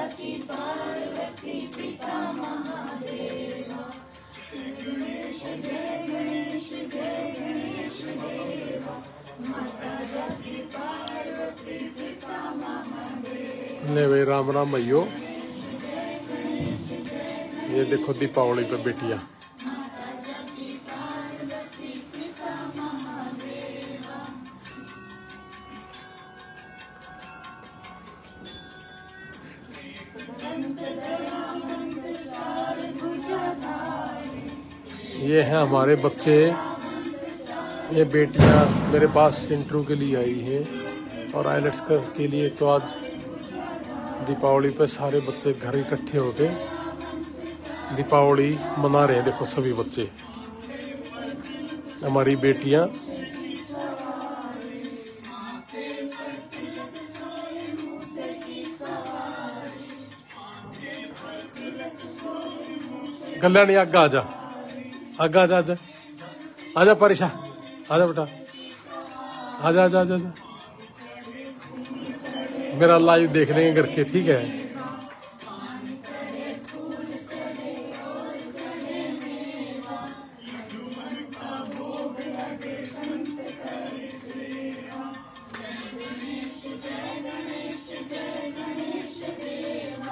जाकी पार्वती पिता महादेवा। गणेश जय गणेश जय गणेश देवा। माता जाकी पार्वती पिता महादेवा। ले भाई राम राम भैयो, ये देखो दीपावली पे बेटियां। ये हैं हमारे बच्चे, ये बेटियां मेरे पास इंटरव्यू के लिए आई हैं और आइलेट्स के लिए। तो आज दीपावली पे सारे बच्चे घर इकट्ठे होके दीपावली मना रहे हैं। देखो सभी बच्चे, हमारी बेटियां। कल्याणी आगा आजा, आगा आजा, आजा आजा परेशा, आजा बेटा, आजा आजा आजा, आजा। मेरा लाइव देख लेंगे करके, ठीक है।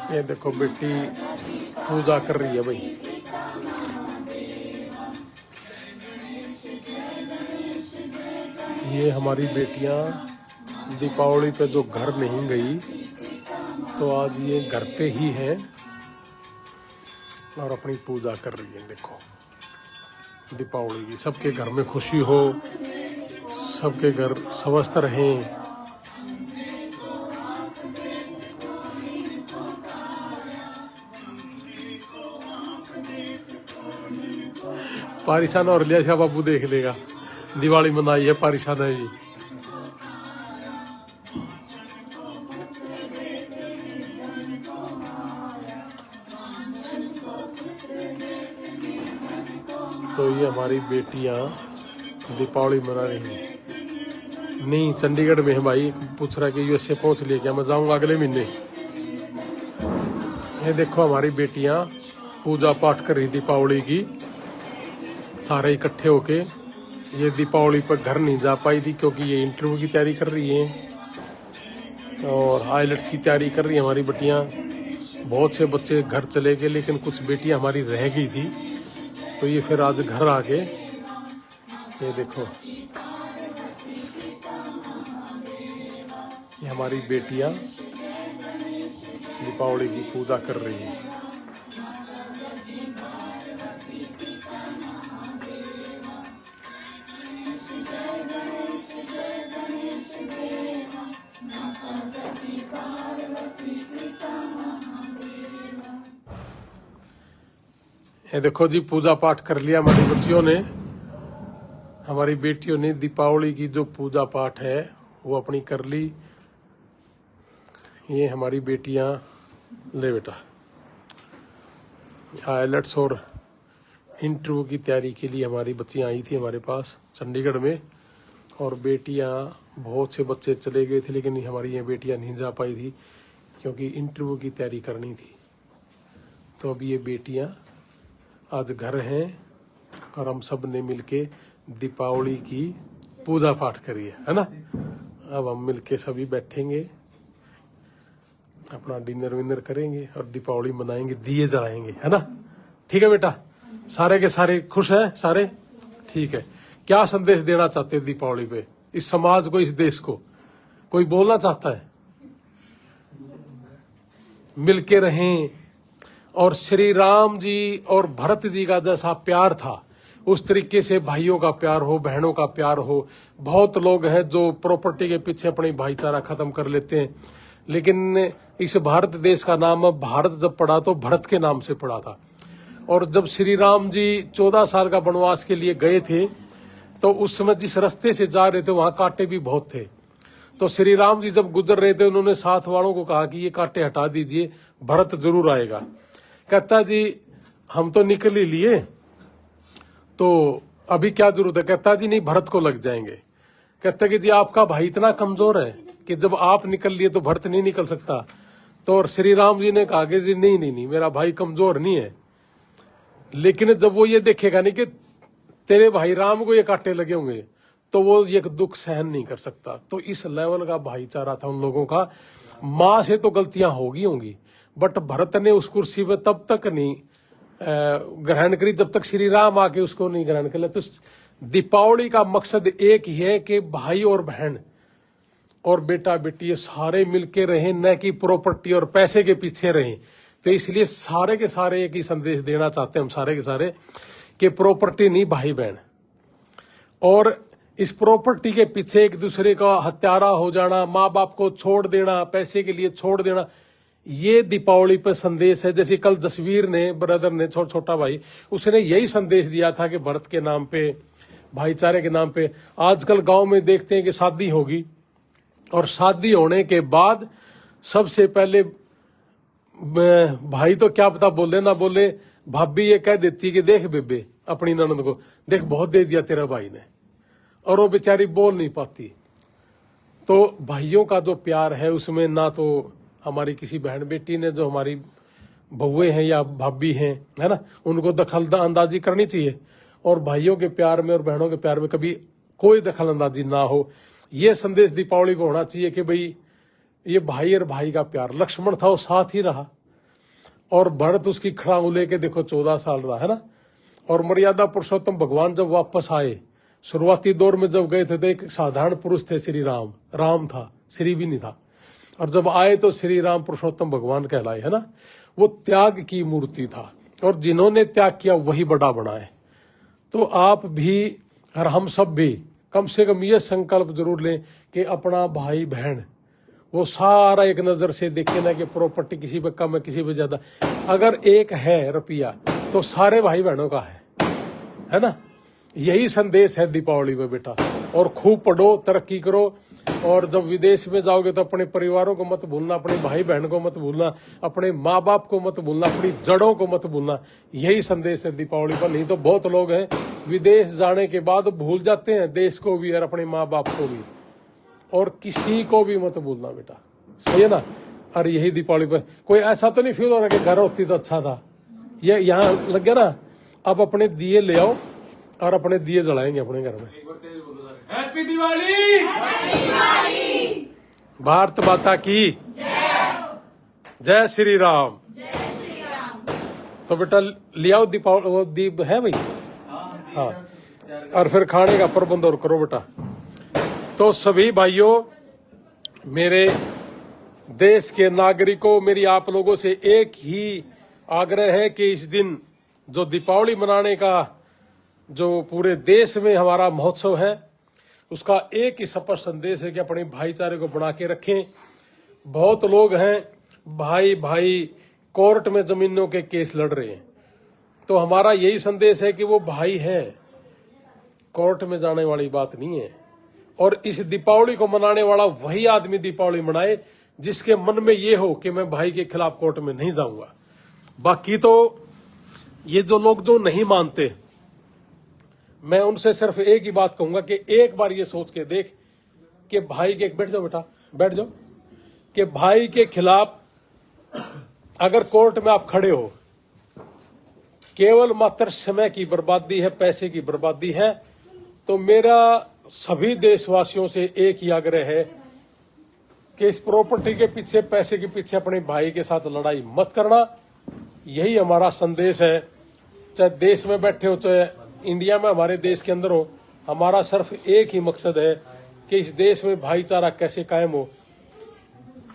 ये देखो बेटी पूजा कर रही है भाई। ये हमारी बेटियां दीपावली पे जो घर नहीं गई, तो आज ये घर पे ही है और अपनी पूजा कर रही है। देखो दीपावली की, सबके घर में खुशी हो, सबके घर स्वस्थ रहें। पारिशान और लिया शाह बाबू देख लेगा, दिवाली मनाई है पारिशान है जी। तो ये हमारी बेटियां दीपावली मना रही हैं। नहीं, चंडीगढ़ में है भाई। पूछ रहा कि यूएसए पहुंच लिया क्या? मैं जाऊंगा अगले महीने। ये देखो हमारी बेटियां पूजा पाठ कर रही दीपावली की, सारे इकट्ठे होके। ये दीपावली पर घर नहीं जा पाई थी क्योंकि ये इंटरव्यू की तैयारी कर रही है और आइलेट्स की तैयारी कर रही है हमारी बेटियां। बहुत से बच्चे घर चले गए, लेकिन कुछ बेटियां हमारी रह गई थी, तो ये फिर आज घर आ गए। ये देखो, ये हमारी बेटियां दीपावली की पूजा कर रही हैं। ये देखो जी, पूजा पाठ कर लिया हमारी बच्चियों ने, हमारी बेटियों ने। दीपावली की जो पूजा पाठ है वो अपनी कर ली। ये हमारी बेटियां, ले बेटा, आइलेट्स और इंटरव्यू की तैयारी के लिए हमारी बच्चियां आई थी हमारे पास चंडीगढ़ में। और बेटियां, बहुत से बच्चे चले गए थे, लेकिन हमारी ये बेटियां नहीं जा पाई थी क्योंकि इंटरव्यू की तैयारी करनी थी। तो अब ये बेटियां आज घर हैं और हम सब ने मिलके दीपावली की पूजा पाठ करी है ना। अब हम मिलके सभी बैठेंगे, अपना डिनर विनर करेंगे और दीपावली मनाएंगे, दिए जलाएंगे, है ना। ठीक है बेटा, सारे के सारे खुश हैं सारे? ठीक है। क्या संदेश देना चाहते हैं दीपावली पे इस समाज को, इस देश को? कोई बोलना चाहता है? मिलके रहें। और श्री राम जी और भरत जी का जैसा प्यार था, उस तरीके से भाइयों का प्यार हो, बहनों का प्यार हो। बहुत लोग हैं जो प्रॉपर्टी के पीछे अपनी भाईचारा खत्म कर लेते हैं, लेकिन इस भारत देश का नाम भारत जब पड़ा तो भरत के नाम से पड़ा था। और जब श्री राम जी 14 साल का वनवास के लिए गए थे, तो उस समय जिस रास्ते से जा रहे थे वहां कांटे भी बहुत थे। तो श्री राम जी जब गुजर रहे थे, उन्होंने साथ वालों को कहा कि ये कांटे हटा दीजिए, भरत जरूर आएगा। कहता जी हम तो निकल ही लिए, तो अभी क्या जरूरत है? कहता जी नहीं, भरत को लग जाएंगे। कहता कि जी आपका भाई इतना कमजोर है कि जब आप निकल लिए तो भरत नहीं निकल सकता। तो और श्री राम जी ने कहा कि जी नहीं नहीं नहीं, मेरा भाई कमजोर नहीं है। लेकिन जब वो ये देखेगा नहीं कि तेरे भाई राम को ये कांटे लगे होंगे, तो वो ये दुख सहन नहीं कर सकता। तो इस लेवल का भाईचारा था उन लोगों का। माँ से तो गलतियां होगी, बट भरत ने उस कुर्सी पे तब तक नहीं ग्रहण करी जब तक श्री राम आके उसको नहीं ग्रहण कर ले। तो दीपावली का मकसद एक ही है कि भाई और बहन और बेटा बेटी ये सारे मिलके रहें, न कि प्रॉपर्टी और पैसे के पीछे रहें। तो इसलिए सारे के सारे एक ही संदेश देना चाहते हैं हम सारे के सारे कि प्रॉपर्टी नहीं, भाई बहन। और इस प्रॉपर्टी के पीछे एक दूसरे का हत्यारा हो जाना, माँ बाप को छोड़ देना, पैसे के लिए छोड़ देना, ये दीपावली पर संदेश है। जैसे कल जसवीर ने, ब्रदर ने, छोटा भाई, उसने यही संदेश दिया था कि भरत के नाम पे, भाईचारे के नाम पे। आजकल गांव में देखते हैं कि शादी होगी और शादी होने के बाद सबसे पहले भाई तो क्या पता बोले ना बोले, भाभी ये कह देती कि देख बेबे अपनी ननद को, देख बहुत दे दिया तेरा भाई ने, और वो बेचारी बोल नहीं पाती। तो भाइयों का जो प्यार है उसमें ना तो हमारी किसी बहन बेटी ने, जो हमारी बहुएं हैं या भाभी हैं, है ना, उनको दखल अंदाजी करनी चाहिए। और भाइयों के प्यार में और बहनों के प्यार में कभी कोई दखल अंदाजी ना हो। ये संदेश दीपावली को होना चाहिए कि भाई ये भाई और भाई का प्यार। लक्ष्मण था वो साथ ही रहा, और भरत उसकी खड़ाऊ लेके देखो 14 साल रहा, है ना। और मर्यादा पुरुषोत्तम भगवान जब वापस आए, शुरुआती दौर में जब गए थे तो एक साधारण पुरुष थे श्री राम, राम था, श्री भी नहीं था। और जब आए तो श्री राम पुरुषोत्तम भगवान कहलाए, है ना। वो त्याग की मूर्ति था, और जिन्होंने त्याग किया वही बड़ा बना है। तो आप भी और हम सब भी कम से कम ये संकल्प जरूर लें कि अपना भाई बहन वो सारा एक नजर से देखे ना कि प्रॉपर्टी किसी पे कम है किसी पे ज्यादा। अगर एक है रुपया तो सारे भाई बहनों का है ना। यही संदेश है दीपावली में बेटा। और खूब पढ़ो, तरक्की करो, और जब विदेश में जाओगे तो अपने परिवारों को मत भूलना, अपने भाई बहन को मत भूलना, अपने माँ बाप को मत भूलना, अपनी जड़ों को मत भूलना। यही संदेश है दीपावली पर। नहीं तो बहुत लोग हैं विदेश जाने के बाद भूल जाते हैं देश को भी और अपने माँ बाप को भी, और किसी को भी मत भूलना बेटा, सही है ना। और यही दीपावली पर कोई ऐसा तो नहीं फील हो रहा कि घर होती तो अच्छा था, ये यहाँ लग गया ना। अब अपने दिए ले आओ और अपने दिए जलाएंगे अपने घर में। हैप्पी दिवाली, भारत माता की जय श्री राम। तो बेटा ले आओ दीपावली, वो दीप है भाई, हाँ। और फिर खाने का प्रबंध और करो बेटा। तो सभी भाइयों, मेरे देश के नागरिकों, मेरी आप लोगों से एक ही आग्रह है कि इस दिन जो दीपावली मनाने का जो पूरे देश में हमारा महोत्सव है, उसका एक ही स्पष्ट संदेश है कि अपने भाईचारे को बना के रखें। बहुत लोग हैं भाई भाई कोर्ट में जमीनों के केस लड़ रहे हैं, तो हमारा यही संदेश है कि वो भाई है, कोर्ट में जाने वाली बात नहीं है। और इस दीपावली को मनाने वाला वही आदमी दीपावली मनाए जिसके मन में ये हो कि मैं भाई के खिलाफ कोर्ट में नहीं जाऊंगा। बाकी तो ये जो लोग जो नहीं मानते, मैं उनसे सिर्फ एक ही बात कहूंगा कि एक बार ये सोच के देख कि भाई के, बैठ जाओ बेटा बैठ जाओ, कि भाई के खिलाफ अगर कोर्ट में आप खड़े हो, केवल मात्र समय की बर्बादी है, पैसे की बर्बादी है। तो मेरा सभी देशवासियों से एक ही आग्रह है कि इस प्रॉपर्टी के पीछे, पैसे के पीछे अपने भाई के साथ लड़ाई मत करना। यही हमारा संदेश है, चाहे देश में बैठे हो चाहे इंडिया में, हमारे देश के अंदर हो। हमारा सिर्फ एक ही मकसद है कि इस देश में भाईचारा कैसे कायम हो।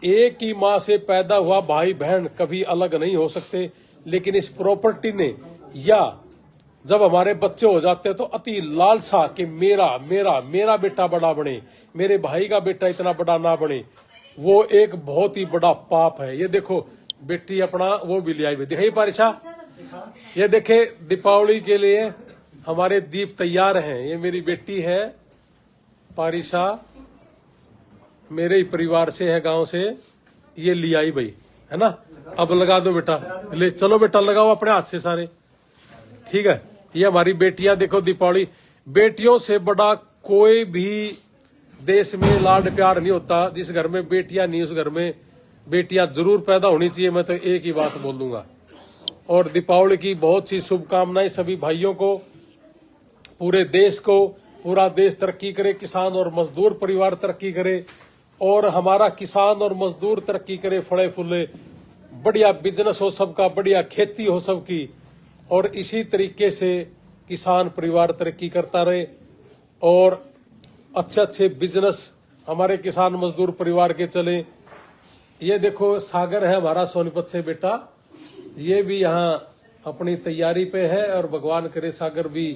एक ही माँ से पैदा हुआ भाई बहन कभी अलग नहीं हो सकते, लेकिन इस प्रॉपर्टी ने, या जब हमारे बच्चे हो जाते हैं तो अति लालसा कि मेरा मेरा मेरा बेटा बड़ा बने, मेरे भाई का बेटा इतना बड़ा ना बने, वो एक बहुत ही बड़ा पाप है। ये देखो बेटी अपना वो भी ले आई हुई, दिखाई पारिशा, ये देखे दीपावली के लिए हमारे दीप तैयार हैं। ये मेरी बेटी है पारिशा, मेरे ही परिवार से है, गांव से, ये ले आई भाई, है ना। अब लगा दो बेटा, ले चलो बेटा लगाओ अपने हाथ से सारे, ठीक है। ये हमारी बेटियां देखो दीपावली, बेटियों से बड़ा कोई भी देश में लाड प्यार नहीं होता। जिस घर में बेटियां नहीं उस घर में बेटियां जरूर पैदा होनी चाहिए, मैं तो एक ही बात बोल दूंगा। और दीपावली की बहुत सी शुभकामनाएं सभी भाइयों को, पूरे देश को। पूरा देश तरक्की करे, किसान और मजदूर परिवार तरक्की करे, और हमारा किसान और मजदूर तरक्की करे, फले फूले, बढ़िया बिजनेस हो सबका, बढ़िया खेती हो सबकी, और इसी तरीके से किसान परिवार तरक्की करता रहे और अच्छे अच्छे बिजनेस हमारे किसान मजदूर परिवार के चले। ये देखो सागर है हमारा सोनीपत से बेटा, ये भी यहाँ अपनी तैयारी पे है, और भगवान करे सागर भी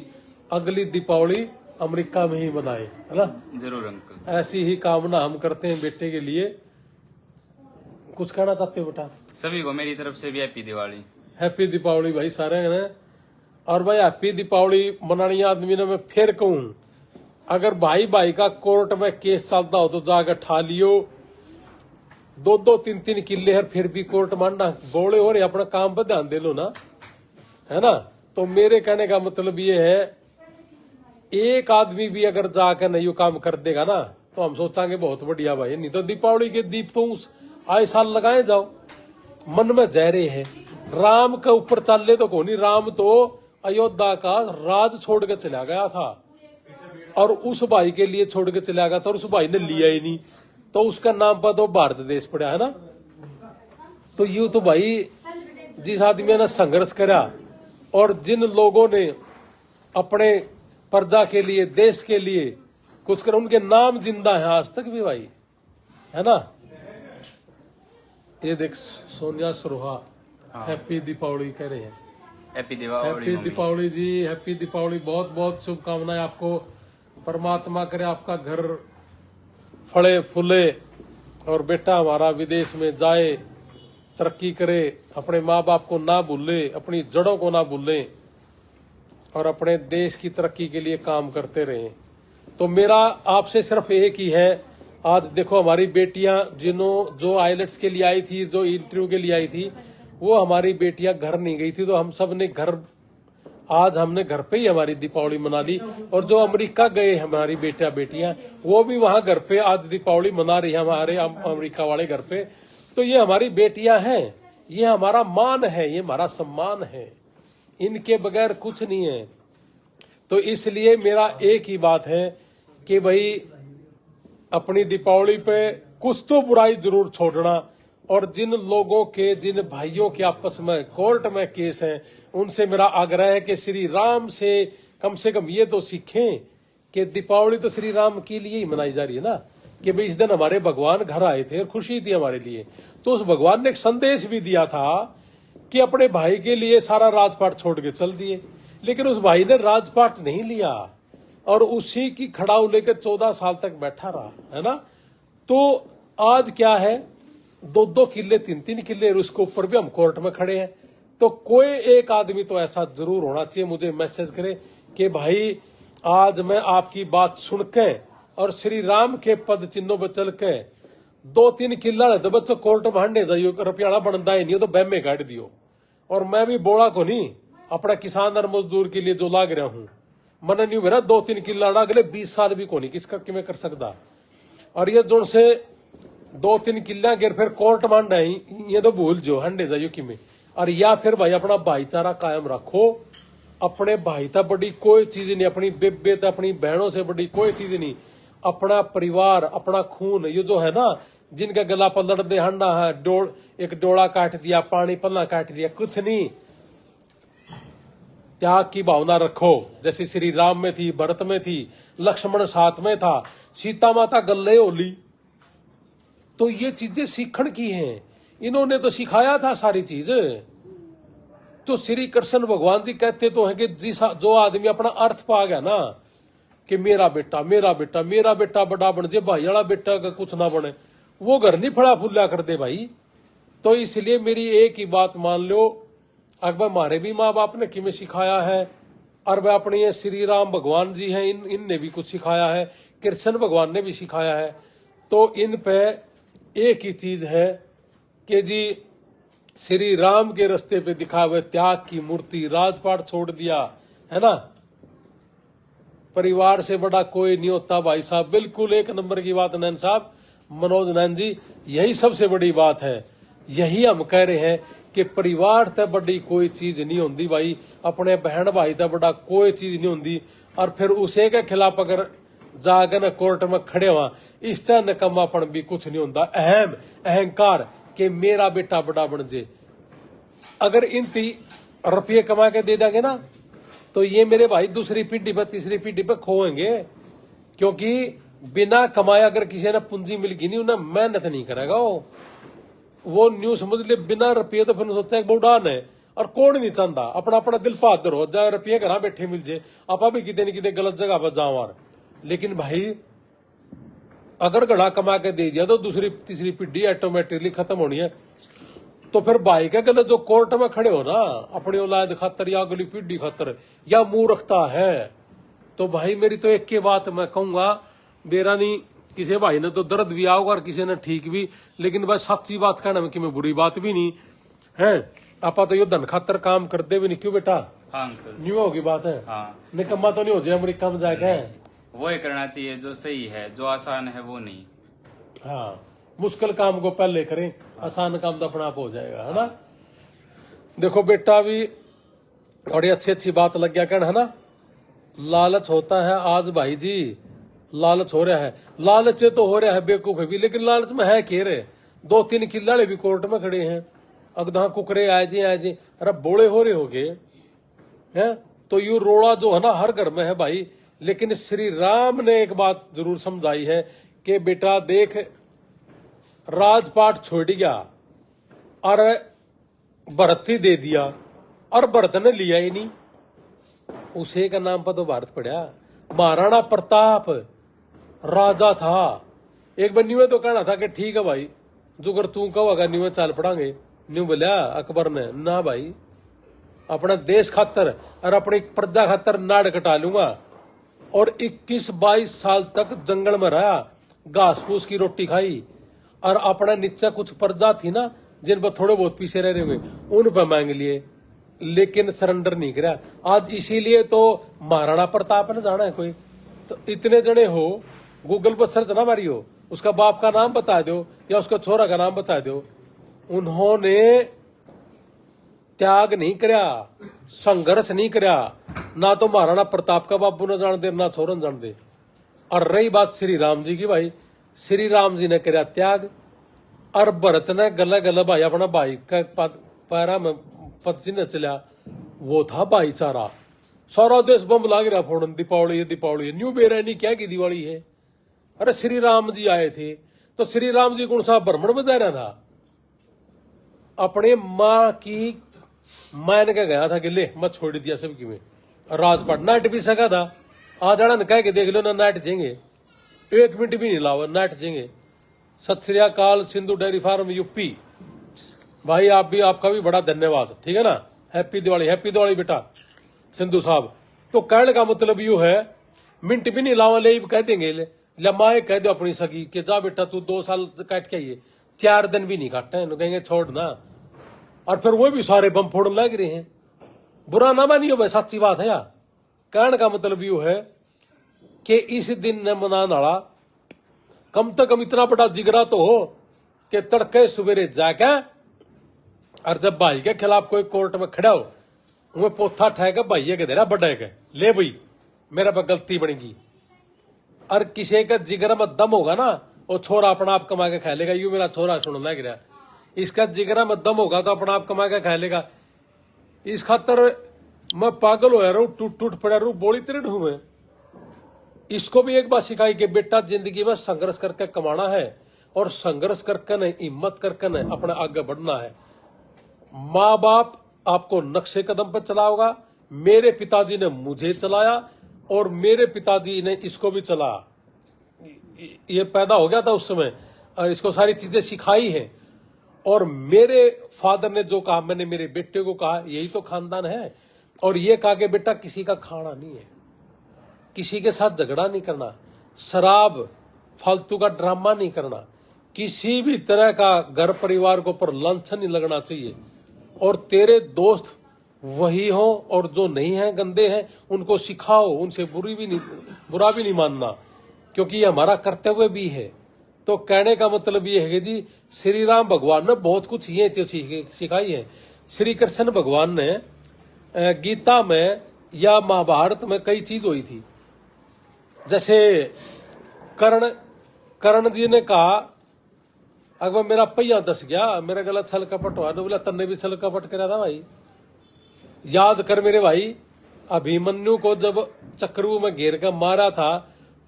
अगली दीपावली अमेरिका में ही मनाए, है ना? जरूर अंकल, ऐसी ऐसी ही कामना हम करते हैं बेटे के लिए। कुछ कहना चाहते हो बेटा? सभी को मेरी तरफ से भी हैप्पी दिवाली। हैप्पी दीपावली भाई सारे ने। और भाई हैप्पी दीपावली मनानी आदमी ने मैं फिर कहूं, अगर भाई भाई का कोर्ट में केस चलता हो तो जाकर ठा लियो, 2-2 3-3 किले है फिर भी कोर्ट मानना बोले हो रहे, अपना काम पर ध्यान दे लो ना, है ना? तो मेरे कहने का मतलब ये है, एक आदमी भी अगर जाकर नहीं काम कर देगा ना तो हम सोचांगे बहुत बढ़िया भाई, नहीं तो दीपावली के दीप तो आए साल लगाए जाओ। मन में जहरे है, राम के ऊपर चल तो कोनी, राम तो अयोध्या का राज छोड़ के चला गया था, और उस भाई के लिए छोड़ के चला गया था, और उस भाई ने लिया ही नहीं, तो उसका नाम पर तो भारत देश पड़ा है ना। तो यूं तो भाई जिस आदमी ने संघर्ष करा, और जिन लोगों ने अपने प्रजा के लिए, देश के लिए कुछ कर, उनके नाम जिंदा है आज तक भी भाई, है ना? ये देख सोनिया सरोहा हैप्पी दीपावली कह रहे हैं। हैप्पी दिवाली। हैप्पी दीपावली जी, हैप्पी दीपावली। बहुत बहुत शुभकामनाएं आपको। परमात्मा करे आपका घर फले फूले, और बेटा हमारा विदेश में जाए, तरक्की करे, अपने माँ बाप को ना भूले, अपनी जड़ों को ना भूले, और अपने देश की तरक्की के लिए काम करते रहें। तो मेरा आपसे सिर्फ एक ही है, आज देखो हमारी बेटियां जो आइलेट्स के लिए आई थी, जो इंटरव्यू के लिए आई थी, वो हमारी बेटियां घर नहीं गई थी, तो हम सब ने आज हमने घर पे ही हमारी दीपावली मना ली। और जो अमेरिका गए हमारी बेटियां वो भी वहां घर पे आज दीपावली मना रही है, हमारे अमेरिका वाले घर पे। तो ये हमारी बेटियां हैं, ये हमारा मान है, ये हमारा सम्मान है, इनके बगैर कुछ नहीं है। तो इसलिए मेरा एक ही बात है कि भाई अपनी दीपावली पे कुछ तो बुराई जरूर छोड़ना, और जिन लोगों के, जिन भाइयों के आपस में कोर्ट में केस हैं, उनसे मेरा आग्रह है कि श्री राम से कम ये तो सीखें कि दीपावली तो श्री राम के लिए ही मनाई जा रही है ना, कि भाई इस दिन हमारे भगवान घर आए थे और खुशी थी हमारे लिए। तो उस भगवान ने एक संदेश भी दिया था कि अपने भाई के लिए सारा राजपाट छोड़ के चल दिए, लेकिन उस भाई ने राजपाट नहीं लिया, और उसी की खड़ाऊ लेकर 14 साल तक बैठा रहा, है ना? तो आज क्या है, 2-2 किले 3-3 किले, उसके ऊपर भी हम कोर्ट में खड़े हैं। तो कोई एक आदमी तो ऐसा जरूर होना चाहिए, मुझे मैसेज करे कि भाई आज मैं आपकी बात सुन के और श्री राम के पद चिन्हों पर चल के 2-3 किला तो बच्चों कोर्ट में हंडे जाइयो, रुपया बनता ही नहीं तो बह में गाड़ दियो। और मैं भी बोला को नहीं, अपना किसान और मजदूर के लिए जो लाग रहा हूं, मन नहीं मेरा 2-3 किला अगले 20 साल भी को नहीं किस करके मैं कर सकता। और ये जो से 2-3 किला गिर फिर कोर्ट मान रहे, ये तो भूल जो हंडे जाइयो कि में। और या फिर भाई अपना भाईचारा कायम रखो, अपने भाई था बड़ी कोई चीज नहीं, अपनी बेबे था अपनी बहनों से बड़ी कोई चीज नहीं, अपना परिवार, अपना खून, ये जो है ना, जिनका गला पर लड़ दे हंडा है, एक डोड़ा काट दिया, पानी पल्ला काट दिया, कुछ नहीं। त्याग की भावना रखो, जैसे श्री राम में थी, भरत में थी, लक्ष्मण साथ में था, सीता माता गल्ले होली। तो ये चीजें सीखण की हैं, इन्होंने तो सिखाया था सारी चीज। तो श्री कृष्ण भगवान जी कहते तो है कि जो आदमी अपना अर्थ पा गया ना, कि मेरा बेटा मेरा बेटा मेरा बेटा बड़ा बन जे, भाई वाला बेटा का कुछ ना बने, वो घर नहीं फड़ा फुल्ला कर दे भाई। तो इसलिए मेरी एक ही बात मान लो, अकबर हमारे भी माँ बाप ने किमें सिखाया है, और वह अपने ये श्री राम भगवान जी हैं, इनने भी कुछ सिखाया है, कृष्ण भगवान ने भी सिखाया है। तो इन पे एक ही चीज है कि जी श्री राम के रास्ते पे दिखा हुए त्याग की मूर्ति, राजपाट छोड़ दिया, है ना? परिवार से बड़ा कोई नहीं होता भाई साहब, बिल्कुल एक नंबर की बात नैन साहब। मनोज नैन जी, यही सबसे बड़ी बात है। यही हम कह रहे हैं कि परिवार ते बड़ी कोई चीज नहीं होती भाई, अपने बहन भाई ते बड़ा कोई चीज नहीं होती। और फिर उसे के खिलाफ अगर जाकर न कोर्ट में खड़े हुआ, इस तरह नकम्मापन भी कुछ नहीं होता। अहंकार कि मेरा बेटा बड़ा बन जाए, अगर इन रुपये कमा के दे देंगे ना, तो ये मेरे भाई दूसरी पीढ़ी पर तीसरी पीढ़ी पर खोएंगे। क्योंकि बिना कमाए अगर किसी ने पूंजी मिल गई नहीं, उन्हें मेहनत नहीं करेगा। वो न्यू समझ ले, बिना रुपये तो फिर सोचता है बुढ़ान है। और कौन नहीं चाहता अपना अपना दिल पादर हो जाए, रुपये घर बैठे मिल जाए, आप भी कितने न कितने गलत जगह पर जाओ। लेकिन भाई अगर घड़ा कमा के दे दिया तो दूसरी तीसरी पीढ़ी ऑटोमेटिकली खत्म होनी है। तो फिर भाई का गलत जो कोर्ट में खड़े हो ना, अपनी औलाद खातर या अगली पीढ़ी खातर, या मुंह रखता है, तो भाई मेरी तो एक ही बात मैं कहूंगा, मेरा नहीं किसी भाई ने तो दर्द भी आओगा और किसी ने ठीक भी, लेकिन भाई सच्ची बात कहना में कि मैं बुरी बात भी नहीं है। आपा तो ये धन खातर काम करते भी नहीं, क्यों बेटा? हाँ अंकल, न्यू होगी बात है। हाँ, निकम्मा तो नहीं हो जाए अमरीका में जाके। वो ही करना चाहिए जो सही है, जो आसान है वो नहीं। हाँ, मुश्किल काम को पहले करें, आसान काम तो अपना आप हो जाएगा, है ना। देखो बेटा भी थोड़ी अच्छी अच्छी बात लग गया कहना, है ना। लालच होता है आज भाई जी, लालच हो रहा है, लालच तो हो रहा है बेवकूफ भी, लेकिन लालच में है क्या रे? 2-3 किल्लाड़े भी कोर्ट में खड़े हैं, अगधा कुकरे आए जी। अरे बोले हो रहे हो गए हैं, तो यू रोड़ा जो है ना हर घर में है भाई। लेकिन श्री राम ने एक बात जरूर समझाई है कि बेटा देख, राजपाट छोड़ गया और भरत ही दे दिया, और भरत ने लिया ही नहीं, उसे का नाम पर तो भारत पड़ा। महाराणा प्रताप राजा था, एक बार न्यू तो कहना था कि ठीक है भाई, जो अगर तू कहोगा न्यू चाल पड़ांगे। न्यू बोलिया अकबर ने, ना भाई, अपने देश खातर और अपनी प्रजा खातर नाड़ कटा लूंगा। और 21-22 साल तक जंगल में रहा, घास फूस की रोटी खाई, और अपने नीचे कुछ प्रजा थी ना जिन पर थोड़े बहुत पीछे रह रहे हुए, उन पर मांग लिए, लेकिन सरेंडर नहीं करा। आज इसीलिए तो महाराणा प्रताप ने जाना है कोई, तो इतने जने हो, गूगल पर सर्च ना मारी हो, उसका बाप का नाम बता दो या उसका छोरा का नाम बता दो, उन्होंने त्याग नहीं करया, संघर्ष नहीं करया, ना तो महाराणा प्रताप का बापू ने जान दे, ना छोरन जान दे। और रही बात श्री राम जी की, भाई श्री राम जी ने करया त्याग, और भरत ने गला गला भाई अपना भाई का पैरा में पद चिन्ह चलिया, वो था भाईचारा। सारा देश बम लाग रहा फोड़न, दीपावली है दीपावली है, न्यू बेरैनी क्या की दिवाली है। अरे श्री राम जी आए थे, तो श्री राम जी कौन सा भ्रमण में जा रहा था, अपने माँ की मान के गया था कि ले मत छोड़ दिया सबकी में, राजपाट नाट भी सका था। आ जाना कह के देख लो ना, नाट देंगे, 1 मिनट भी नहीं लाओ, नाट देंगे। सत श्री अकाल, सिंधु डेयरी फार्म यूपी भाई, आप भी, आपका भी बड़ा धन्यवाद, ठीक है ना। हैप्पी दिवाली बेटा सिंधु साहब। तो कहने का मतलब यू है, मिनट भी नहीं लावा, ले कह देंगे, ले माए कह दो अपनी सगी कि जा बेटा तू 2 साल काट के आइए, 4 दिन भी नहीं काटे, कहेंगे छोड़ ना। और फिर वो भी सारे बम फोड़ने लग रहे हैं, बुरा ना मानियो भाई, सच्ची बात है यार। कहने का मतलब यू है कि इस दिन ने मनाने वाला कम से कम इतना बड़ा जिगरा तो हो कि तड़के सवेरे जाके, और जब भाई के खिलाफ कोई कोर्ट में खड़ा हो, उन्हें पोथा ठहका भाई के देना बड़ा के, ले भाई मेरा पर गलती बनेगी। और किसी का जिगर में दम होगा ना, वो छोरा अपना आप कमा के खा लेगा। यू मेरा छोरा सुन लग रहा, इसका जिगरा में दम होगा तो अपना आप कमा के खा लेगा। इस खातर मैं पागल हो रहा हूं, टूट टूट पड़ा रू, बोली तेरे ढू में। इसको भी एक बात सिखाई कि बेटा जिंदगी में संघर्ष करके कमाना है, और संघर्ष करके नहीं, हिम्मत करके नहीं, अपने आगे बढ़ना है। माँ बाप आपको नक्शे कदम पर चलाओगा, मेरे पिताजी ने मुझे चलाया, और मेरे पिताजी ने इसको भी चला, ये पैदा हो गया था उस समय, और इसको सारी चीजें सिखाई है। और मेरे फादर ने जो कहा, मैंने मेरे बेटे को कहा, यही तो खानदान है। और ये कहा कि बेटा किसी का खाना नहीं है, किसी के साथ झगड़ा नहीं करना, शराब फालतू का ड्रामा नहीं करना, किसी भी तरह का घर परिवार के ऊपर लांछन नहीं लगना चाहिए। और तेरे दोस्त वही हो, और जो नहीं है गंदे हैं उनको सिखाओ, उनसे बुरा भी नहीं मानना, क्योंकि ये हमारा कर्तव्य भी है। तो कहने का मतलब ये है कि जी श्री राम भगवान ने बहुत कुछ ये चीज सिखाई है। श्री कृष्ण भगवान ने गीता में या महाभारत में कई चीज हुई थी। जैसे कर्ण जी ने कहा अगर मेरा पहिया दस गया, मेरा गला छल कपट हुआ, तो बोला तन्ने भी छल कपट करा था भाई। याद कर मेरे भाई, अभिमन्यु को जब चक्रव्यूह में घेर कर मारा था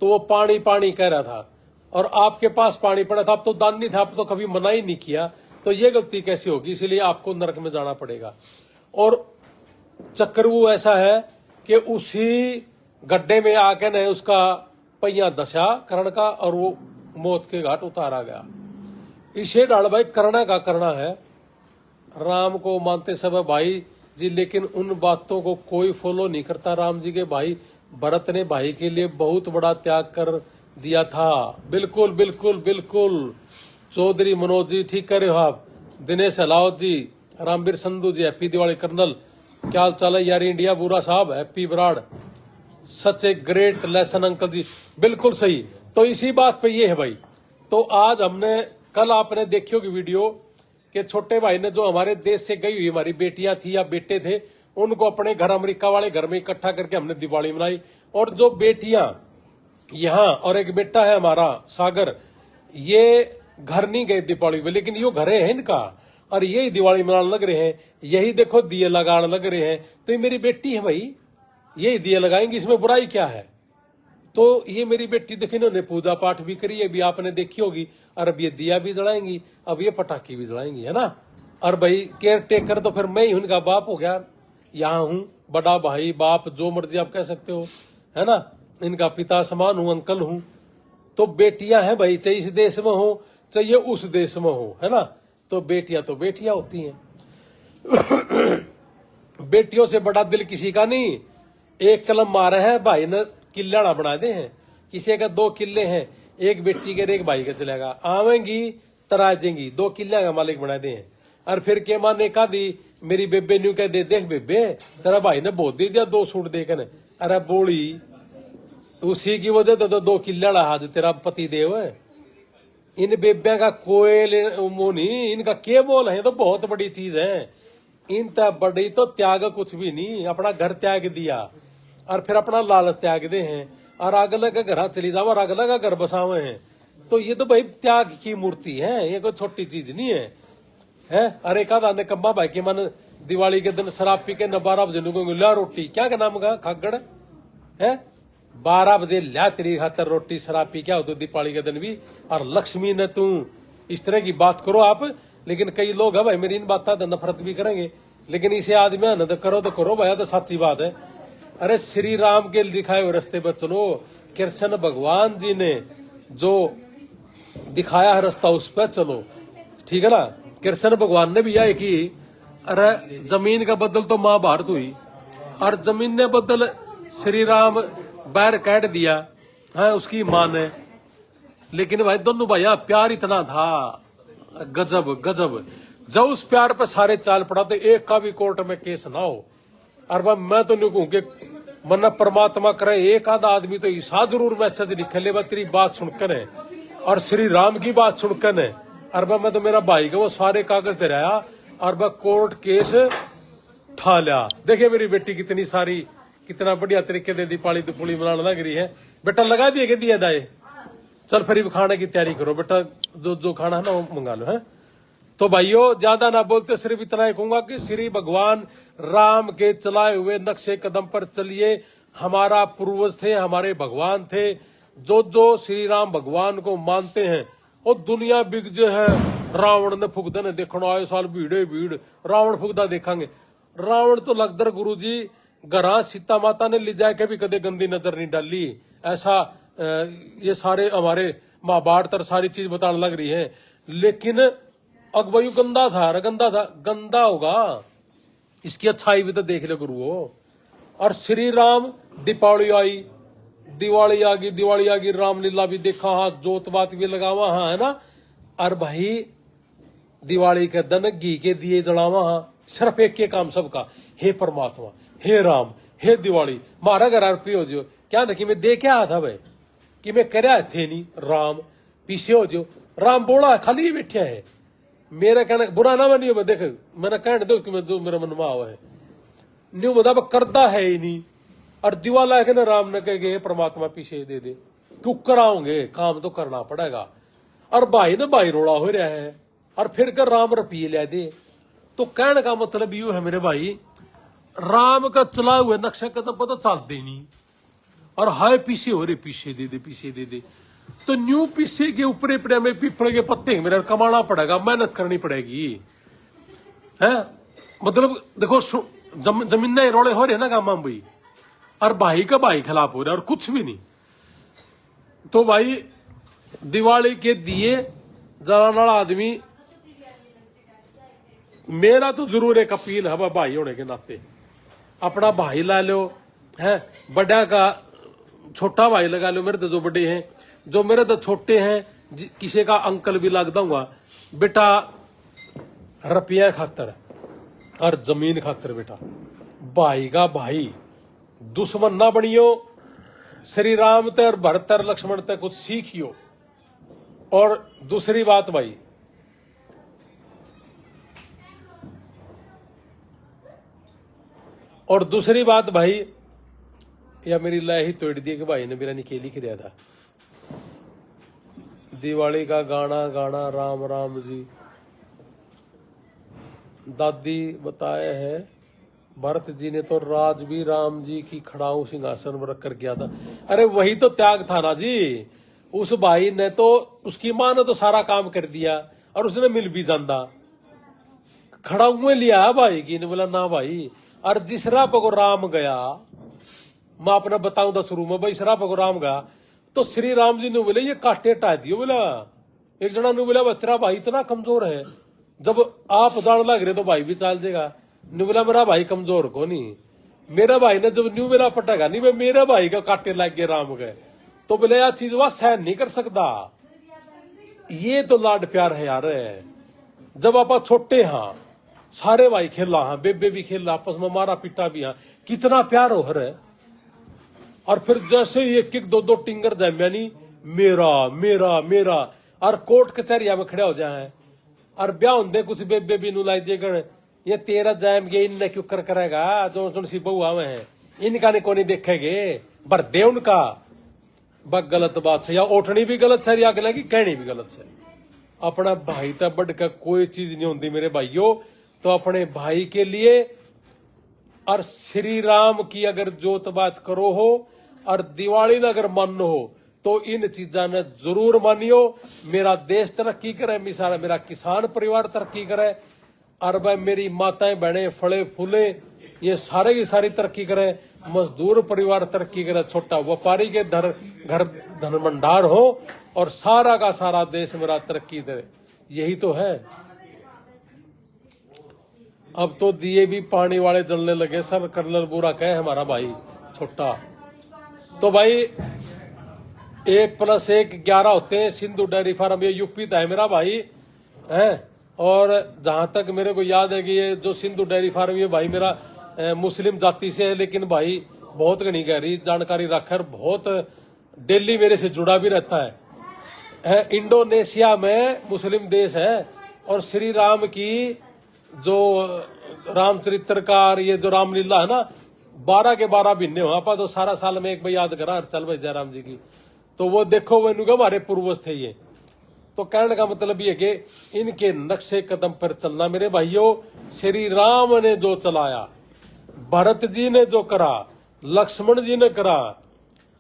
तो वो पानी पानी कह रहा था, और आपके पास पानी पड़ा था, आप तो दान नहीं था, आप तो कभी मना ही नहीं किया, तो ये गलती कैसी होगी, इसलिए आपको नरक में जाना पड़ेगा। और चक्रव्यूह ऐसा है कि उसी गड्ढे में आके न उसका पहिया दशा कर्ण का, और वो मौत के घाट उतारा गया। इसे डाल भाई करना का करना है। राम को मानते सब भाई जी, लेकिन उन बातों को कोई फॉलो नहीं करता। राम जी के भाई भरत ने भाई के लिए बहुत बड़ा त्याग कर दिया था। बिल्कुल बिल्कुल बिल्कुल चौधरी मनोज जी ठीक कह रहे हो आप, दिनेश अलावत जी, रामवीर संधू जी, हैप्पी दिवाली कर्नल, क्या हाल चाल है यार इंडिया बुरा साहब, happy Brar, such a great lesson uncle जी, बिल्कुल सही। तो इसी बात पे ये है भाई। तो आज हमने, कल आपने देखी होगी वीडियो कि छोटे भाई ने जो हमारे देश से गई हुई हमारी बेटियां थी या बेटे थे, उनको अपने घर अमेरिका वाले घर में इकट्ठा करके हमने दिवाली मनाई। और जो बेटियां यहाँ, और एक बेटा है हमारा सागर, ये घर नहीं गए दीपावली में, लेकिन यो घरे हैं इनका, और यही दिवाली मनाने लग रहे हैं, यही देखो दिए लगाने लग रहे हैं। तो ये मेरी बेटी है भाई, यही दिए लगाएंगी, इसमें बुराई क्या है। तो ये मेरी बेटी देखी, इन्होंने पूजा पाठ भी करी है, भी आपने देखी होगी, और अब ये दिया भी जलाएंगी, अब ये पटाखे भी जलाएंगी, है ना। और भाई केयर टेकर तो फिर मैं ही उनका बाप हो गया, यहाँ हूँ, बड़ा भाई बाप जो मर्जी आप कह सकते हो, है ना, इनका पिता समान हूँ, अंकल हूँ। तो बेटियां हैं भाई, चाहे इस देश में हो चाहे उस देश में हो, है ना। तो बेटियां होती हैं। बेटियों से बड़ा दिल किसी का नहीं। एक कलम मारे हैं भाई ने किल्ला बना दे हैं, किसी का 2 किल्ले हैं, एक बेटी के एक भाई का चलेगा, आवेंगी तराजेंगी, 2 किल्ले का मालिक बना दे हैं। और फिर के माने का दी मेरी बेबे न्यू कह दे, देख बेबे तेरा भाई ने बहुत दे दिया 2 सूट देकर, अरे बोली उसी की वजह तो 2 किल्ला हाथ तेरा पति देव है। इन बेबिया का कोई वो नहीं, इनका के बोल है तो बहुत बड़ी चीज है। इन बड़ी तो त्याग कुछ भी नहीं, अपना घर त्याग दिया और फिर अपना लालच त्याग दे हैं, और अगले का घर चली जाओ और अगले का घर बसावे हैं। तो ये तो भाई त्याग की मूर्ति है, ये कोई छोटी चीज नहीं है। अरे का निकम्मा भाई के मन दिवाली के दिन शराब पी के न 12 बजे ला रोटी, क्या नाम का खागड़ है, 12 बजे ला तेरी खातर रोटी शराब पी, क्या होती दीपावली के दिन भी। और लक्ष्मी ने तू इस तरह की बात करो आप, लेकिन कई लोग है भाई मेरी इन बात तो नफरत भी करेंगे, लेकिन इसे आदमी है तो करो भाई, तो सच्ची बात है। अरे श्री राम के दिखाए हुए रास्ते पर चलो, कृष्ण भगवान जी ने जो दिखाया है रास्ता उस पर चलो, ठीक है ना। कृष्ण भगवान ने भी यह की, अरे जमीन का बदल तो महाभारत हुई, और जमीन ने बदल श्री राम बैर काट दिया है उसकी मां ने। लेकिन भाई दोनों भाइया प्यार इतना था, गजब गजब। जब उस प्यार पे सारे चाल पड़ा तो एक का भी कोर्ट में केस ना हो। और भाई मैं तो नहीं कहूँ कि मन परमात्मा करे एक आधा आदमी तो ईसा जरूर मैसेज लिखे ले तेरी बात सुनकर है और श्री राम की बात सुनकर है। और मैं तो मेरा भाई का वो सारे कागज दे रहा और वह कोर्ट केस ठा लिया। देखिए मेरी बेटी कितनी सारी, कितना बढ़िया तरीके से दीपावली दुपुली मनाने लग रही है। बेटा लगा दिए दिया दाए, चल फिर खाने की तैयारी करो बेटा, जो खाना है ना वो मंगा लो है। तो भाइयों ज्यादा ना बोलते, सिर्फ इतना ही कहूंगा कि श्री भगवान राम के चलाए हुए नक्शे कदम पर चलिए। हमारा पूर्वज थे, हमारे भगवान थे, जो श्री राम भगवान को मानते हैं और दुनिया बिगजे है। रावण ने फुगदा ने देखना आए साल भीड़े भीड़, रावण फुगदा देखेंगे। रावण तो लगदर गुरु जी घरा सीता माता ने ले जाके भी कदे गंदी नजर नहीं डाली। ऐसा ये सारे हमारे महाभारत और सारी चीज बताने लग रही है। लेकिन अकबयू गंदा था, गंदा होगा, इसकी अच्छाई भी तो देख ले गुरुओ। और श्री राम दीपावली आई, दिवाली आ गई, रामलीला भी देखा, हाँ जोत बात भी लगावा, हाँ है ना। और भाई दिवाली के दिन घी के दिए जलावा, हाँ सिर्फ एक के काम सबका, हे परमात्मा, हे राम, हे दिवाली, मारा घर अर्पी हो जो। क्या देखी मैं दे क्या था भाई कि मैं करया थे नहीं राम, पीछे हो जो। राम बोला खाली ही बैठा है, मेरा कहना बुरा ना मानियो, मैं देख मैंने कहने दो कि मैं जो मेरा मन में हुआ है न्यू बता करता है ही नहीं। और दिवाला के ना राम ने कहे परमात्मा पीछे दे दे, क्यों कराओगे, काम तो करना पड़ेगा। और भाई ने भाई रोड़ा हो रहा है, और फिर कर राम रपिए ले दे। तो कहने का मतलब यू है मेरे भाई, राम का चला हुआ नक्शा कदम पता चलते ही नहीं, और हाय पीछे हो रहे, पीछे दे दे, पीछे दे दे। तो न्यू पीछे के ऊपर पड़े में पीपल के पत्ते मेरे कमाना पड़ेगा, मेहनत करनी पड़ेगी है। मतलब देखो जमीन रोड़े हो रहे ना काम भाई, और भाई का भाई खिलाफ हो रहा है और कुछ भी नहीं। तो भाई दिवाली के दिए जलाने वाला आदमी, मेरा तो जरूर एक अपील है भाई होने के नाते, अपना भाई ला लो है, बड़ा का छोटा भाई लगा लो। मेरे तो जो बड़े हैं, जो मेरे तो छोटे हैं, किसी का अंकल भी लग दूंगा बेटा, रुपया खातर और जमीन खातर बेटा, भाई का भाई दुश्मन ना बनियो। श्री राम ते और भरत और लक्ष्मण ते कुछ सीखियो। और दूसरी बात भाई, या मेरी लय ही तोड़ दी कि भाई ने मेरा निकेली खिलाया था। दिवाली का गाना गाना राम राम जी, दादी बताए हैं भरत जी ने तो राज भी राम जी की खड़ाऊ सिंहासन में रख कर किया था। अरे वही तो त्याग था ना जी, उस भाई ने तो, उसकी मां ने तो सारा काम कर दिया, और उसने मिल भी जाता, खड़ाऊ लिया भाई की ने बोला ना भाई। और जिस राह को राम गया, मैं अपने बताऊं तो शुरू में भाई, इस राह को राम गया तो श्री राम जी ने बोले ये काटे हटा दियो। बोला एक जना ने बोला तेरा भाई इतना कमजोर है, जब आप जान लग रहे तो भाई भी चाल देगा। न्यू बोला मेरा भाई कमजोर को नहीं, मेरा भाई ने जब न्यू मेरा पटेगा नहीं, मैं मेरे भाई का काटे लग गए राम गए, तो बोले यार चीज वह सहन नहीं कर सकता। ये तो लाड प्यार है यार। जब आप छोटे हाँ, सारे भाई खेला हाँ, बेबे भी खेला, आपस में मारा पीटा भी हाँ, कितना प्यार हो रहा है। और फिर जैसे एक एक दो दो टिंगर जमिया नहीं, मेरा मेरा मेरा, और कोर्ट कचहरिया में खड़े हो जाए, और ब्याह होंगे कुछ बेबे भी नुलाई देगन, ये तेरा जैम गए इनने क्यों कर करेगा, जो तुलसी बहु आवे हैं इनका ने को नहीं देखेगे, भर दे उनका। बस गलत बात है, या उठनी भी गलत है, या अगला की कहनी भी गलत है। अपना भाई तक बढ़ का कोई चीज नहीं होती मेरे भाइयों। तो अपने भाई के लिए और श्री राम की अगर जोत बात करो हो, और दिवाली में अगर मन हो, तो इन चीजा ने जरूर मानियो। मेरा देश तरक्की करे, मेरा किसान परिवार तरक्की करे, और भाई मेरी माताएं बहने फले फूले ये सारे की सारी तरक्की करे, मजदूर परिवार तरक्की करे, छोटा व्यापारी के घर धन भंडार हो, और सारा का सारा देश मेरा तरक्की करे। यही तो है। अब तो दिए भी पानी वाले जलने लगे सर, कर्नल बुरा कहे हमारा भाई छोटा। तो भाई 1+1 11 होते हैं। सिंधु डेयरी फार्म ये यूपी का है मेरा भाई है। और जहां तक मेरे को याद है कि ये जो सिंधु डेयरी फार्म ये भाई मेरा मुस्लिम जाति से है, लेकिन भाई बहुत घनी गहरी जानकारी रखकर बहुत डेली मेरे से जुड़ा भी रहता है। इंडोनेशिया में मुस्लिम देश है, और श्री राम की जो रामचरित्र का ये जो रामलीला है ना, 12 के 12 भिन्ने हो आपा, तो सारा साल में एक बार याद करा चल भाई जयराम जी की, तो वो देखो वो इनका हमारे पूर्वज थे ये। तो कहने का मतलब ये कि इनके नक्शे कदम पर चलना मेरे भाइयों। श्री राम ने जो चलाया, भरत जी ने जो करा, लक्ष्मण जी ने करा,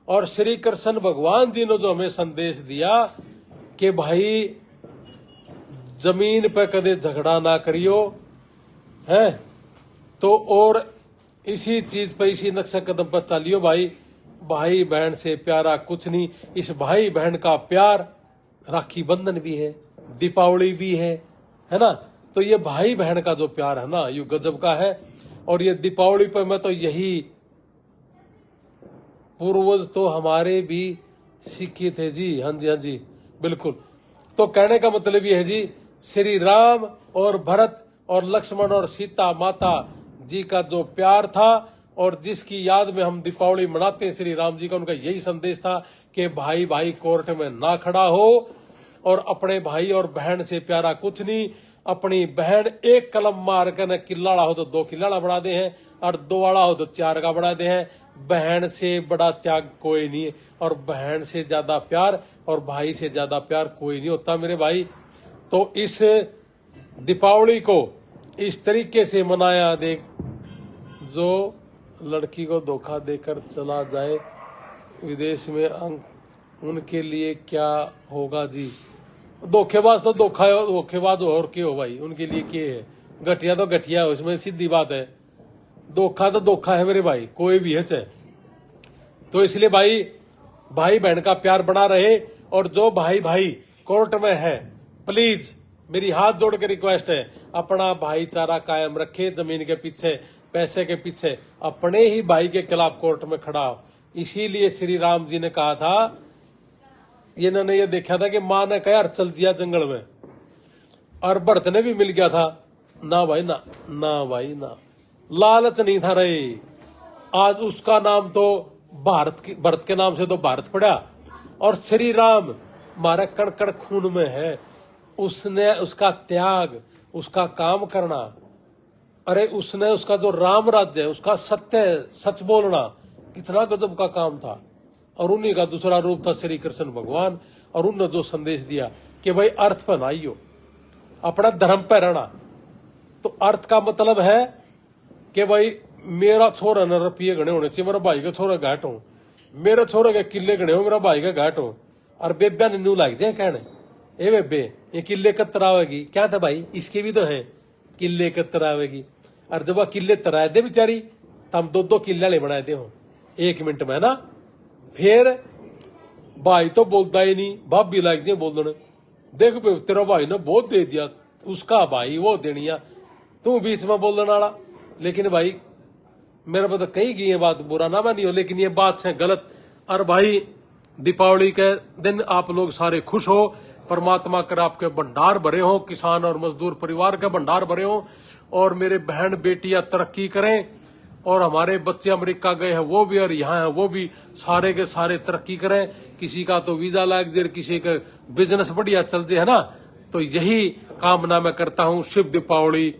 और श्री कृष्ण भगवान जी ने जो हमें संदेश दिया कि भाई जमीन पे कदे झगड़ा ना करियो है, तो और इसी चीज पे इसी नक्शे कदम पर चलियो भाई। भाई बहन से प्यारा कुछ नहीं। इस भाई बहन का प्यार राखी बंधन भी है, दीपावली भी है ना। तो ये भाई बहन का जो प्यार है ना, ये गजब का है। और ये दीपावली पर मैं तो यही, पूर्वज तो हमारे भी सीखे थे जी, हाँ जी हाँ जी बिल्कुल। तो कहने का मतलब ये है जी, श्री राम और भरत और लक्ष्मण और सीता माता जी का जो प्यार था, और जिसकी याद में हम दीपावली मनाते हैं श्री राम जी का, उनका यही संदेश था कि भाई भाई कोर्ट में ना खड़ा हो, और अपने भाई और बहन से प्यारा कुछ नहीं। अपनी बहन एक कलम मार कर न किला वाला हो तो 2 किला वाला बना दे हैं, और 2 वाला हो तो 4 का बना दे हैं। बहन से बड़ा त्याग कोई नहीं है, और बहन से ज्यादा प्यार और भाई से ज्यादा प्यार कोई नहीं होता मेरे भाई। तो इस दीपावली को इस तरीके से मनाया। देख, जो लड़की को धोखा देकर चला जाए विदेश में, उनके लिए क्या होगा जी? धोखेबाज तो धोखेबाज और क्या हो भाई, उनके लिए क्या है? घटिया तो घटिया है, उसमें सीधी बात है। धोखा तो धोखा है मेरे भाई, कोई भी है चाहे। तो इसलिए भाई भाई बहन का प्यार बना रहे। और जो भाई भाई कोर्ट में है, प्लीज मेरी हाथ जोड़ के रिक्वेस्ट है, अपना भाईचारा कायम रखे। जमीन के पीछे, पैसे के पीछे अपने ही भाई के खिलाफ कोर्ट में खड़ा हो। इसीलिए श्री राम जी ने कहा था, इन्होंने ये देखा था कि मां ने कहा चल दिया जंगल में, और भरत ने भी मिल गया था ना भाई ना, ना भाई ना, लालच नहीं था रहे। आज उसका नाम तो भरत के नाम से तो भारत पड़ा, और श्री राम हमारे कण कण खून में है। उसने उसका त्याग, उसका काम करना, अरे उसने उसका जो राम राज्य है, उसका सत्य सच बोलना, कितना गजब का काम था। और उन्हीं का दूसरा रूप था श्री कृष्ण भगवान। और उन्होंने जो संदेश दिया कि भाई अर्थ पर आइयो, अपना धर्म पर रहना। तो अर्थ का मतलब है कि भाई मेरा छोरा न रुपये गणे होने चाहिए, मेरा भाई का छोरा घाट हो, मेरे छोरे के किले गणे हो, मेरा भाई का घाट हो। और बेब्या ने न्यू लाग जाए कहने, ए बेबे ये किले कत्तर आवेगी क्या था भाई, इसके भी तो है किले कत्तर आवेगी। और जब वह किले तराए दे बेचारी, तो हम 2-2 किले वाले बनाए दे हो 1 मिनट में ना। फिर भाई तो बोलता ही नहीं, भाभी लाग जाए बोलने, देख तेरा भाई ने बहुत दे दिया, उसका भाई वो देनिया, तू बीच में बोलने वाला। लेकिन भाई मेरे को तो कही गई है बात, बुरा ना मानियो, लेकिन ये बात है गलत। और भाई दीपावली के दिन आप लोग सारे खुश हो, परमात्मा कर आपके भंडार भरे हो, किसान और मजदूर परिवार के भंडार भरे हो, और मेरे बहन बेटियां तरक्की करें, और हमारे बच्चे अमेरिका गए हैं वो भी और यहाँ हैं वो भी, सारे के सारे तरक्की करें। किसी का तो वीजा लग जाए, किसी का बिजनेस बढ़िया चलते है ना। तो यही कामना मैं करता हूँ। शुभ दीपावली,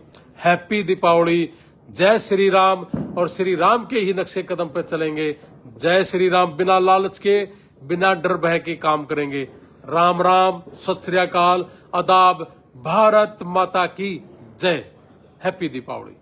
हैप्पी दीपावली, जय श्री राम। और श्री राम के ही नक्शे कदम पे चलेंगे। जय श्री राम। बिना लालच के, बिना डर भय के काम करेंगे। राम राम, सत श्री अकाल, आदाब, भारत माता की जय। हैप्पी दीपावली।